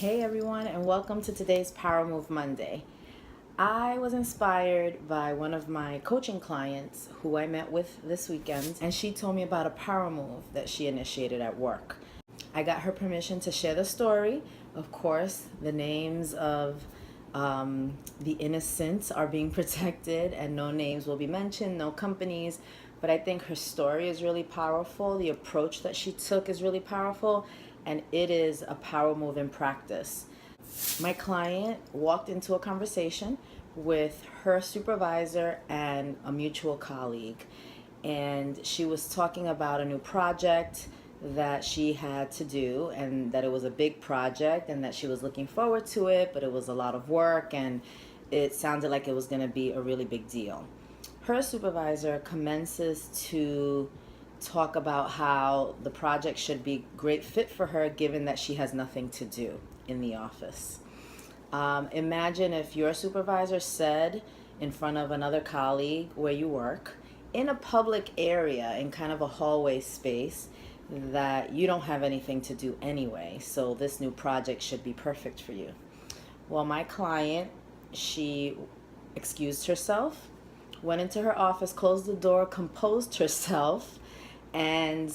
Hey everyone, and welcome to today's Power Move Monday. I was inspired by one of my coaching clients who I met with this weekend, and she told me about a power move that she initiated at work. I got her permission to share the story. Of course, the names of the innocents are being protected, and no names will be mentioned, no companies. But I think her story is really powerful. The approach that she took is really powerful, and it is a power move in practice. My client walked into a conversation with her supervisor and a mutual colleague, and she was talking about a new project that she had to do, and that it was a big project and that she was looking forward to it, but it was a lot of work and it sounded like it was going to be a really big deal. Her supervisor commences to talk about how the project should be a great fit for her given that she has nothing to do in the office. Imagine if your supervisor said in front of another colleague where you work, in a public area, in kind of a hallway space, that you don't have anything to do anyway, so this new project should be perfect for you. Well, my client, she excused herself, went into her office, closed the door, composed herself, and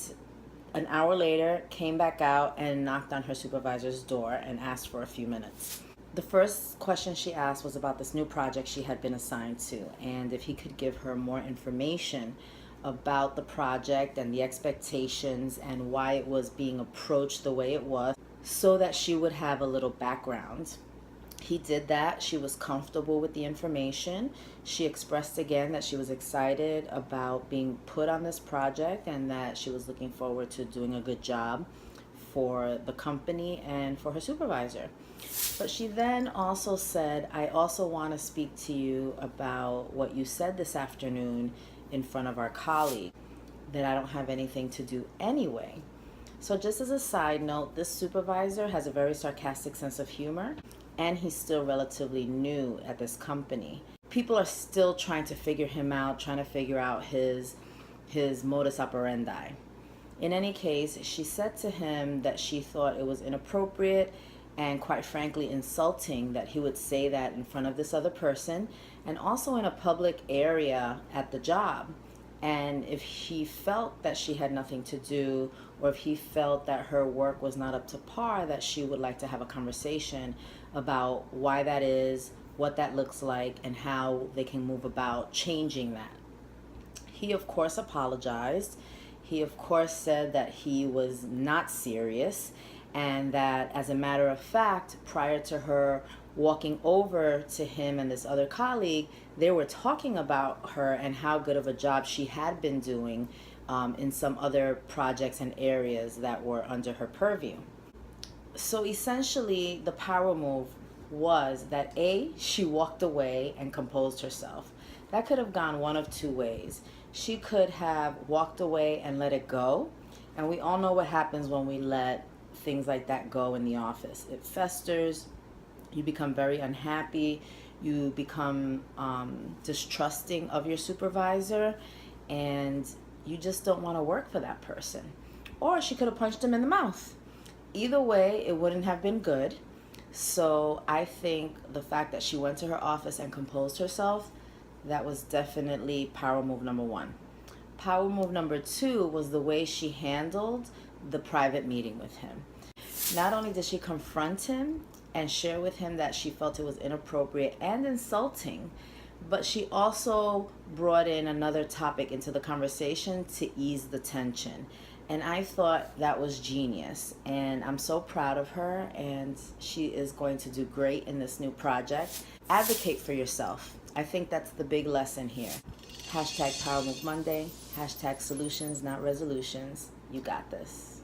an hour later came back out and knocked on her supervisor's door and asked for a few minutes. The first question she asked was about this new project she had been assigned to, and if he could give her more information about the project and the expectations and why it was being approached the way it was, so that she would have a little background. He did that. She was comfortable with the information. She expressed again that she was excited about being put on this project and that she was looking forward to doing a good job for the company and for her supervisor. But she then also said, I also want to speak to you about what you said this afternoon in front of our colleague, that I don't have anything to do anyway. So just as a side note, this supervisor has a very sarcastic sense of humor, and he's still relatively new at this company. People are still trying to figure him out, trying to figure out his modus operandi. In any case, she said to him that she thought it was inappropriate and quite frankly insulting that he would say that in front of this other person and also in a public area at the job. And if he felt that she had nothing to do, or if he felt that her work was not up to par, that she would like to have a conversation about why that is, what that looks like, and how they can move about changing that. He of course apologized. He of course said that he was not serious, and that as a matter of fact, prior to her walking over to him and this other colleague, they were talking about her and how good of a job she had been doing in some other projects and areas that were under her purview. So essentially, the power move was that A, she walked away and composed herself. That could have gone one of two ways. She could have walked away and let it go, and we all know what happens when we let things like that go in the office. It festers, you become very unhappy, you become distrusting of your supervisor, and you just don't want to work for that person. Or she could have punched him in the mouth. Either way, it wouldn't have been good. So I think the fact that she went to her office and composed herself, that was definitely power move number one. Power move number two was the way she handled the private meeting with him. Not only did she confront him and share with him that she felt it was inappropriate and insulting, but she also brought in another topic into the conversation to ease the tension. And I thought that was genius, and I'm so proud of her, and she is going to do great in this new project. Advocate for yourself. I think that's the big lesson here. Hashtag Power Move Monday, hashtag solutions, not resolutions. You got this.